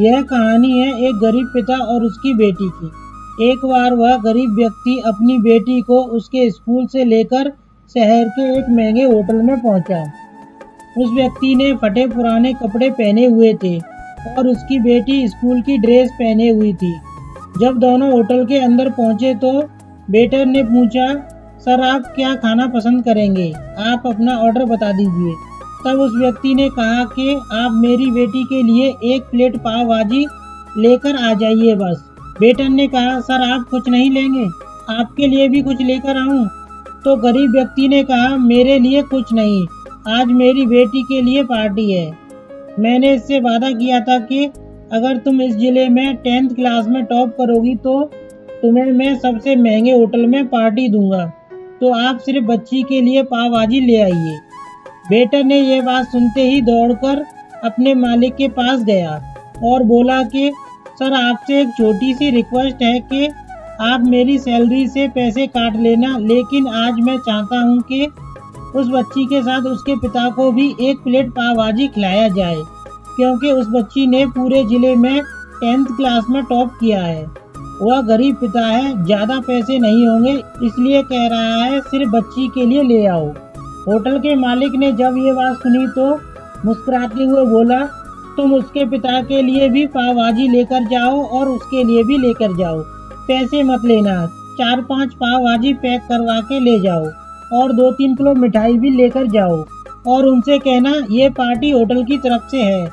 यह कहानी है एक गरीब पिता और उसकी बेटी की। एक बार वह गरीब व्यक्ति अपनी बेटी को उसके स्कूल से लेकर शहर के एक महंगे होटल में पहुंचा। उस व्यक्ति ने फटे पुराने कपड़े पहने हुए थे और उसकी बेटी स्कूल की ड्रेस पहने हुई थी। जब दोनों होटल के अंदर पहुंचे तो वेटर ने पूछा, सर आप क्या खाना पसंद करेंगे? आप अपना ऑर्डर बता दीजिए। तब उस व्यक्ति ने कहा कि आप मेरी बेटी के लिए एक प्लेट पाव भाजी लेकर आ जाइए बस। वेटर ने कहा, सर आप कुछ नहीं लेंगे? आपके लिए भी कुछ लेकर आऊं? तो गरीब व्यक्ति ने कहा, मेरे लिए कुछ नहीं, आज मेरी बेटी के लिए पार्टी है। मैंने इससे वादा किया था कि अगर तुम इस जिले में 10th क्लास में टॉप करोगी तो तुम्हें मैं सबसे महंगे होटल में पार्टी दूंगा, तो आप सिर्फ बच्ची के लिए पाव भाजी ले आइए। वेटर ने यह बात सुनते ही दौड़कर अपने मालिक के पास गया और बोला कि सर आपसे एक छोटी सी रिक्वेस्ट है कि आप मेरी सैलरी से पैसे काट लेना, लेकिन आज मैं चाहता हूं कि उस बच्ची के साथ उसके पिता को भी एक प्लेट पाव भाजी खिलाया जाए, क्योंकि उस बच्ची ने पूरे जिले में 10th क्लास में टॉप किया है। वह गरीब पिता है, ज़्यादा पैसे नहीं होंगे, इसलिए कह रहा है सिर्फ बच्ची के लिए ले आओ। होटल के मालिक ने जब ये बात सुनी तो मुस्कुराते हुए बोला, तुम उसके पिता के लिए भी पाव भाजी लेकर जाओ और उसके लिए भी लेकर जाओ, पैसे मत लेना। 4-5 पाव भाजी पैक करवा के ले जाओ और 2-3 किलो मिठाई भी लेकर जाओ और उनसे कहना ये पार्टी होटल की तरफ से है,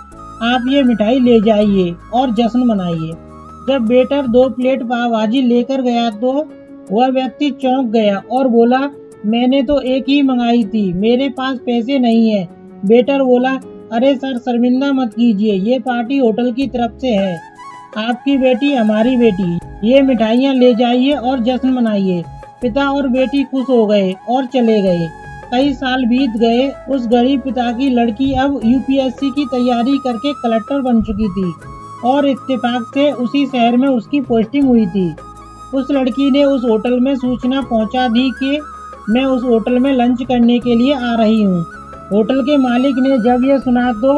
आप ये मिठाई ले जाइए और जश्न मनाइए। जब वेटर 2 प्लेट पाव भाजी लेकर गया तो वह व्यक्ति चौंक गया और बोला, मैंने तो एक ही मंगाई थी, मेरे पास पैसे नहीं है। वेटर बोला, अरे सर शर्मिंदा मत कीजिए, ये पार्टी होटल की तरफ से है, आपकी बेटी हमारी बेटी, ये मिठाइयाँ ले जाइए और जश्न मनाइए। पिता और बेटी खुश हो गए और चले गए। कई साल बीत गए। उस गरीब पिता की लड़की अब यूपीएससी की तैयारी करके कलेक्टर बन चुकी थी और इत्तेफाक से उसी शहर में उसकी पोस्टिंग हुई थी। उस लड़की ने उस होटल में सूचना पहुंचा दी कि मैं उस होटल में लंच करने के लिए आ रही हूं। होटल के मालिक ने जब यह सुना तो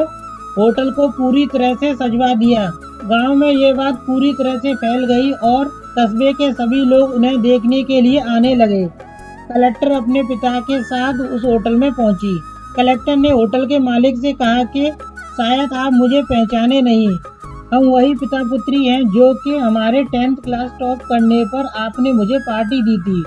होटल को पूरी तरह से सजवा दिया। गांव में ये बात पूरी तरह से फैल गई और कस्बे के सभी लोग उन्हें देखने के लिए आने लगे। कलेक्टर अपने पिता के साथ उस होटल में पहुंची। कलेक्टर ने होटल के मालिक से कहा कि शायद आप मुझे पहचाने नहीं, हम वही पिता पुत्री हैं जो कि हमारे 10th क्लास टॉप करने पर आपने मुझे पार्टी दी थी।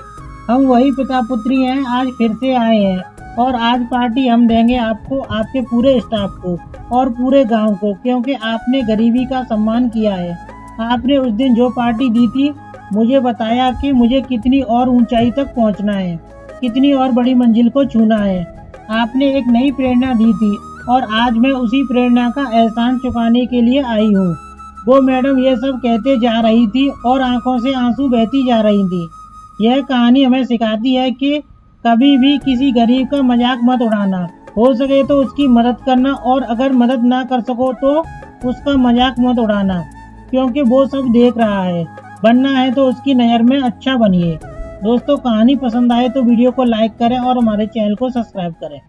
हम वही पिता पुत्री हैं, आज फिर से आए हैं और आज पार्टी हम देंगे आपको, आपके पूरे स्टाफ को और पूरे गांव को, क्योंकि आपने गरीबी का सम्मान किया है। आपने उस दिन जो पार्टी दी थी मुझे बताया कि मुझे कितनी और ऊंचाई तक पहुंचना है, कितनी और बड़ी मंजिल को छूना है। आपने एक नई प्रेरणा दी थी और आज मैं उसी प्रेरणा का एहसान चुकाने के लिए आई हूँ। वो मैडम ये सब कहते जा रही थी और आंखों से आंसू बहती जा रही थी। यह कहानी हमें सिखाती है कि कभी भी किसी गरीब का मजाक मत उड़ाना, हो सके तो उसकी मदद करना और अगर मदद ना कर सको तो उसका मजाक मत उड़ाना, क्योंकि वो सब देख रहा है। बनना है तो उसकी नज़र में अच्छा बनिए। दोस्तों कहानी पसंद आए तो वीडियो को लाइक करें और हमारे चैनल को सब्सक्राइब करें।